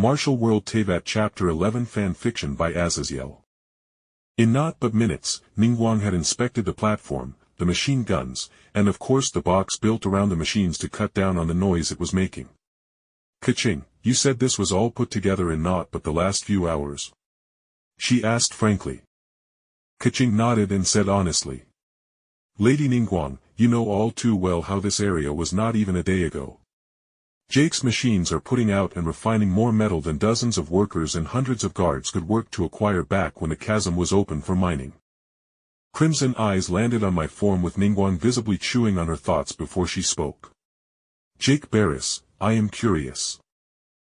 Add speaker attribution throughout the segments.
Speaker 1: Martial World Teyvat Chapter 11 Fan Fiction by Azazyel. In not but minutes, Ningguang had inspected the platform, the machine guns, and of course the box built around the machines to cut down on the noise it was making. Keqing, you said this was all put together in not but the last few hours? She asked frankly. Keqing nodded and said honestly. Lady Ningguang, you know all too well how this area was not even a day ago. Jake's machines are putting out and refining more metal than dozens of workers and hundreds of guards could work to acquire back when the chasm was open for mining. Crimson eyes landed on my form with Ningguang visibly chewing on her thoughts before she spoke. Jake Barris, I am curious.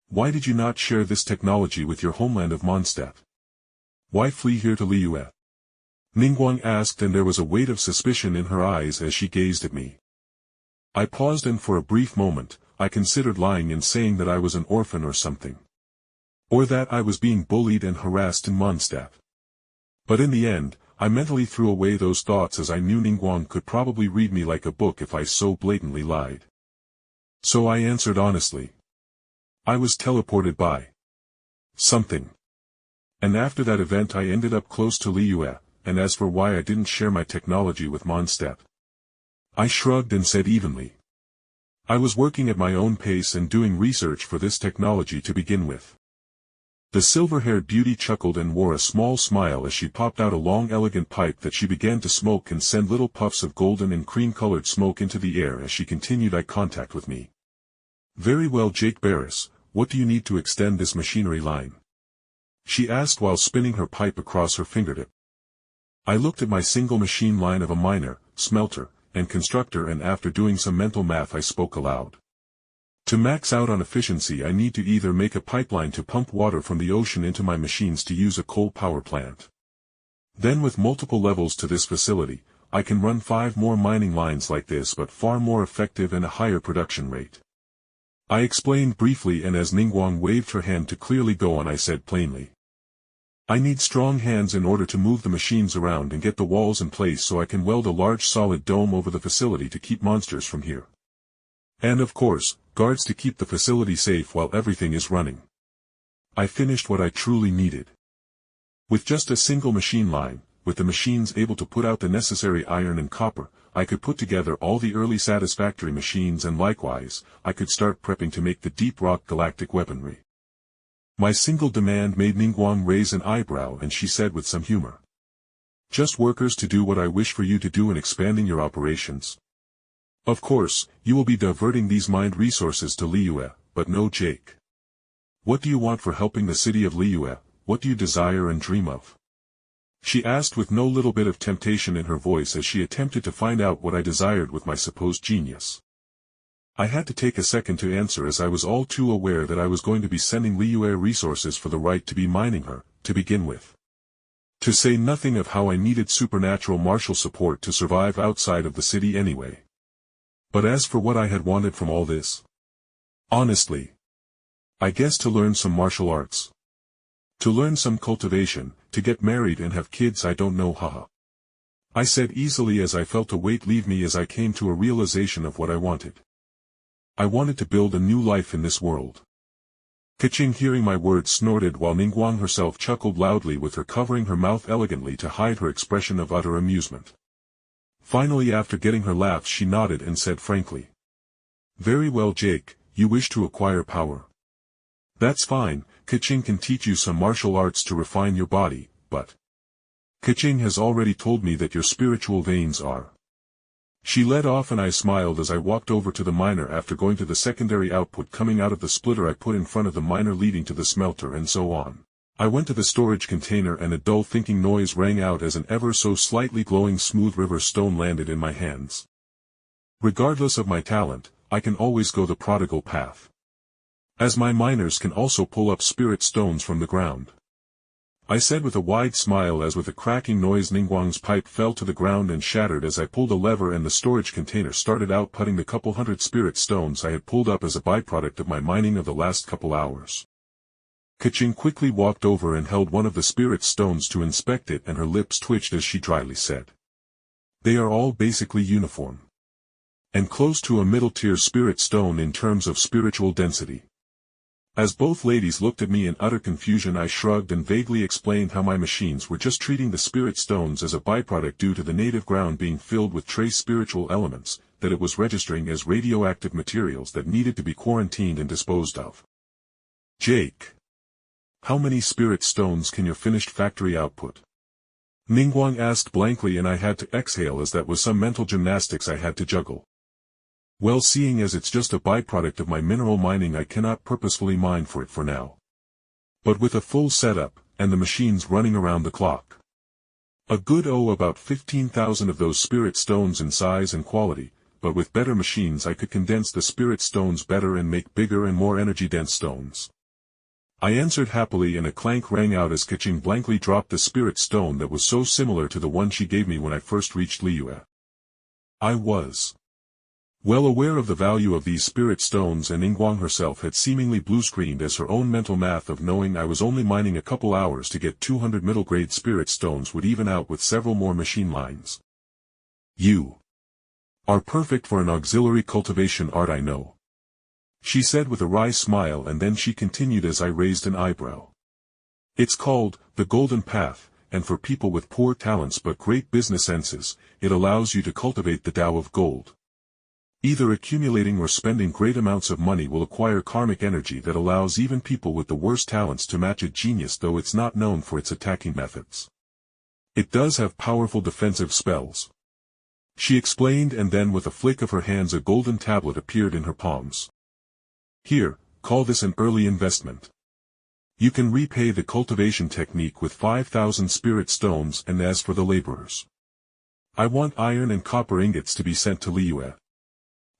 Speaker 1: Why did you not share this technology with your homeland of Mondstadt? Why flee here to Liyue? Ningguang asked, and there was a weight of suspicion in her eyes as she gazed at me. I paused, and for a brief moment, I considered lying and saying that I was an orphan or something. Or that I was being bullied and harassed in Mondstadt. But in the end, I mentally threw away those thoughts, as I knew Ningguang could probably read me like a book if I so blatantly lied. So I answered honestly. I was teleported by something. And after that event I ended up close to Liyue, and as for why I didn't share my technology with Mondstadt, I shrugged and said evenly. I was working at my own pace and doing research for this technology to begin with. The silver-haired beauty chuckled and wore a small smile as she popped out a long elegant pipe that she began to smoke and send little puffs of golden and cream-colored smoke into the air as she continued eye contact with me. Very well, Jake Barris, what do you need to extend this machinery line? She asked while spinning her pipe across her fingertip. I looked at my single machine line of a miner, smelter, and constructor, and after doing some mental math I spoke aloud. To max out on efficiency I need to either make a pipeline to pump water from the ocean into my machines to use a coal power plant. Then with multiple levels to this facility, I can run 5 more mining lines like this, but far more effective and a higher production rate. I explained briefly, and as Ningguang waved her hand to clearly go on I said plainly. I need strong hands in order to move the machines around and get the walls in place so I can weld a large solid dome over the facility to keep monsters from here. And of course, guards to keep the facility safe while everything is running. I finished what I truly needed. With just a single machine line, with the machines able to put out the necessary iron and copper, I could put together all the early satisfactory machines, and likewise, I could start prepping to make the deep rock galactic weaponry. My single demand made Ningguang raise an eyebrow, and she said with some humor. Just workers to do what I wish for you to do in expanding your operations. Of course, you will be diverting these mined resources to Liyue, but no Jake. What do you want for helping the city of Liyue? What do you desire and dream of? She asked with no little bit of temptation in her voice as she attempted to find out what I desired with my supposed genius. I had to take a second to answer, as I was all too aware that I was going to be sending Liyue resources for the right to be mining her, to begin with. To say nothing of how I needed supernatural martial support to survive outside of the city anyway. But as for what I had wanted from all this, honestly, I guess to learn some martial arts. To learn some cultivation, to get married and have kids, I don't know, haha. I said easily as I felt a weight leave me as I came to a realization of what I wanted. I wanted to build a new life in this world. Keqing, hearing my words, snorted while Ningguang herself chuckled loudly, with her covering her mouth elegantly to hide her expression of utter amusement. Finally, after getting her laughs, she nodded and said frankly. Very well, Jake, you wish to acquire power. That's fine, Keqing can teach you some martial arts to refine your body, but Keqing has already told me that your spiritual veins are. She led off, and I smiled as I walked over to the miner after going to the secondary output coming out of the splitter I put in front of the miner leading to the smelter, and so on. I went to the storage container, and a dull thinking noise rang out as an ever so slightly glowing smooth river stone landed in my hands. Regardless of my talent, I can always go the prodigal path. As my miners can also pull up spirit stones from the ground. I said with a wide smile as with a cracking noise Ningguang's pipe fell to the ground and shattered as I pulled a lever and the storage container started outputting the couple hundred spirit stones I had pulled up as a byproduct of my mining of the last couple hours. Keqing quickly walked over and held one of the spirit stones to inspect it, and her lips twitched as she dryly said. They are all basically uniform. And close to a middle-tier spirit stone in terms of spiritual density. As both ladies looked at me in utter confusion, I shrugged and vaguely explained how my machines were just treating the spirit stones as a byproduct due to the native ground being filled with trace spiritual elements, that it was registering as radioactive materials that needed to be quarantined and disposed of. Jake. How many spirit stones can your finished factory output? Ningguang asked blankly, and I had to exhale as that was some mental gymnastics I had to juggle. Well, seeing as it's just a byproduct of my mineral mining, I cannot purposefully mine for it for now. But with a full setup, and the machines running around the clock. A good about 15,000 of those spirit stones in size and quality, but with better machines I could condense the spirit stones better and make bigger and more energy-dense stones. I answered happily, and a clank rang out as Keqing blankly dropped the spirit stone that was so similar to the one she gave me when I first reached Liyue. I was well aware of the value of these spirit stones, and Ningguang herself had seemingly blue-screened as her own mental math of knowing I was only mining a couple hours to get 200 middle-grade spirit stones would even out with several more machine lines. You are perfect for an auxiliary cultivation art, I know, she said with a wry smile, and then she continued as I raised an eyebrow. It's called the Golden Path, and for people with poor talents but great business senses, it allows you to cultivate the Tao of gold. Either accumulating or spending great amounts of money will acquire karmic energy that allows even people with the worst talents to match a genius, though it's not known for its attacking methods. It does have powerful defensive spells, she explained, and then with a flick of her hands a golden tablet appeared in her palms. Here, call this an early investment. You can repay the cultivation technique with 5,000 spirit stones, and as for the laborers, I want iron and copper ingots to be sent to Liyue,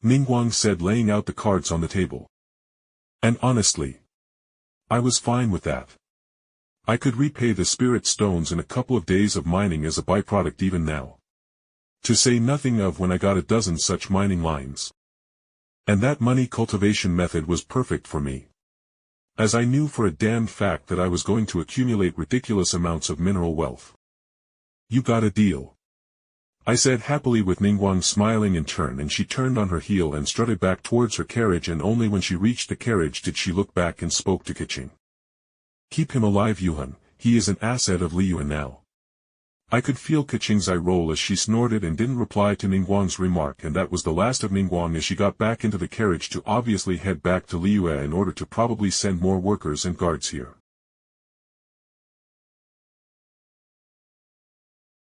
Speaker 1: Ningguang said, laying out the cards on the table. And honestly, I was fine with that. I could repay the spirit stones in a couple of days of mining as a byproduct even now. To say nothing of when I got a dozen such mining lines. And that money cultivation method was perfect for me, as I knew for a damned fact that I was going to accumulate ridiculous amounts of mineral wealth. You got a deal, I said happily, with Ningguang smiling in turn, and she turned on her heel and strutted back towards her carriage, and only when she reached the carriage did she look back and spoke to Keqing. Keep him alive, Yuhan, he is an asset of Liyue now. I could feel Keqing's eye roll as she snorted and didn't reply to Ningguang's remark, and that was the last of Ningguang as she got back into the carriage to obviously head back to Liyue in order to probably send more workers and guards here.